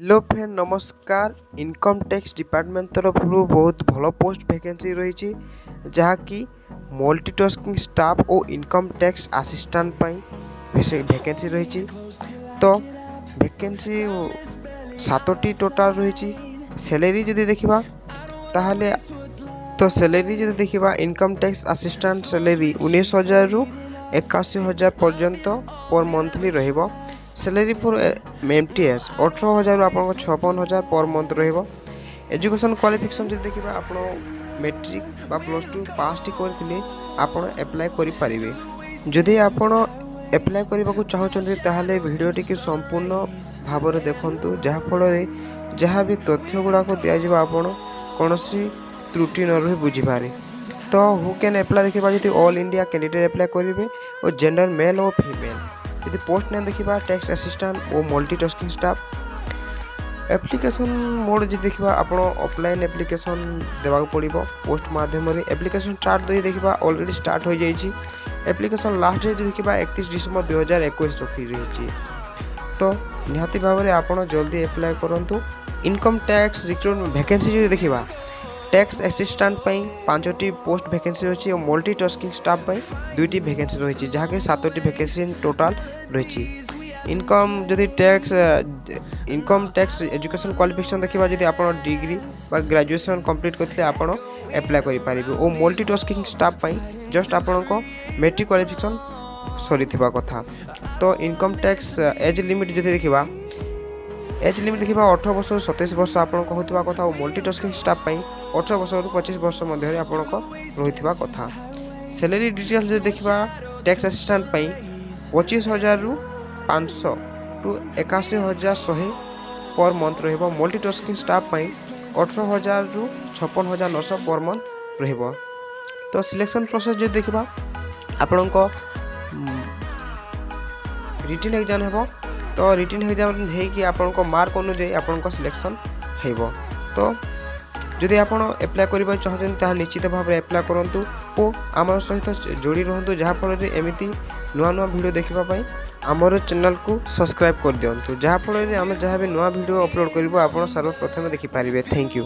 Hello friend नमस्कार। Income tax department तरफ बहुत भल पोस्ट वैकेंसी रही जहाँकि मल्टीटास्किंग स्टाफ और इनकम टैक्स असिस्टेंट वैकेंसी रही। तो वैकेंसी 7टी टोटाल रही। सैलरी जदि देखा ताहले तो सैलरी जदि देखा इनकम टैक्स असिस्टेंट सैलरी 19,000 रु 81,000 पर्यंत पर मंथली रहिबो। सैलरी फॉर एमटीएस 18,000 आप 56,000 पर मंथ रहिबो। एजुकेशन क्वालिफिकेशन जदि देखा आप मैट्रिक बा +2 पास टी करथिले आपण अप्लाई करि परिबे। जदि आपण अप्लाई करबा को चाहउछन्ते ताहले वीडियो टी के संपूर्ण भाव में देखंतु जहा फल रे जहा भी तथ्य गुडा को दिया जिबा आपण कोनोसी त्रुटि न रही बुझी पारे। तो हु कैन अप्लाई देखा जी ऑल इंडिया कैंडिडेट अप्लाई करेंगे और जेंडर मेल और फीमेल। यदि पोस्ट नेम देखा टैक्स असिस्टेंट और मल्टीटास्किंग स्टाफ। एप्लिकेशन मोड जी देखा आप ऑफलाइन एप्लिकेशन देवा पड़ो पोस्ट मध्यम एप्लिकेशन स्टार्ट दे देखा ऑलरेडी स्टार्ट हो जाइए। एप्लिकेशन लास्ट डेट देखा 31 डिसेम्बर 2021 रखी रही। तो निहाती भाव में आप जल्दी अप्लाई करूँ। इनकम टैक्स रिक्रुटमेंट वैकेंसी जो देखा टैक्स असिस्टेंट 5टी पोस्ट वैकेंसी रही और मल्टीटास्किंग स्टाफ 2टी वैकेंसी रही जहाँकि 7टी वैकेंसी टोटाल रही। इनकम जदि इनकम टैक्स एजुकेशन क्वालिफिकेशन देखा जब आप डिग्री बा ग्रेजुएशन कंप्लीट करते आप अप्लाई करेंगे और मल्टीटास्किंग स्टाफ जस्ट आपण मैट्रिक क्वालिफिकेशन सरी कथा। तो इनकम टैक्स एज लिमिट जब देखा एज लिमिट देखा 18 वर्ष 27 वर्ष आपको होता कथा और मल्टीटास्किंग स्टाफ 18 वर्ष 25 वर्ष मध्य आपको रही कथा। सैलरी डिटेल्स जो देखा टैक्स असिस्टेंट 25,000 रु 500 टू 81,100 पर मंथ रहिबो। मल्टीटास्किंग स्टाफ 18,000 रु 56,900 पर मंथ रहिबो। तो सिलेक्शन प्रोसेस जो देखा आपण रिटन एग्जाम हेबो। तो रिटन एग्जाम है आपको मार्क अनुजाई आपको सिलेक्शन हेबो। तो जदि आप अप्लाई करबा चाहते ताहा निश्चित भाव में अप्लाई करूँ और आम सहित जोड़ी रुहतु जहाँफल एमती नुआ नुआ वीडियो देखापी आमर चैनल को सब्सक्राइब कर दिंतु जहाँफल आम जहाँ भी नुआ वीडियो अपलोड करूँ आप सर्वप्रथम देखिपारे। Thank you.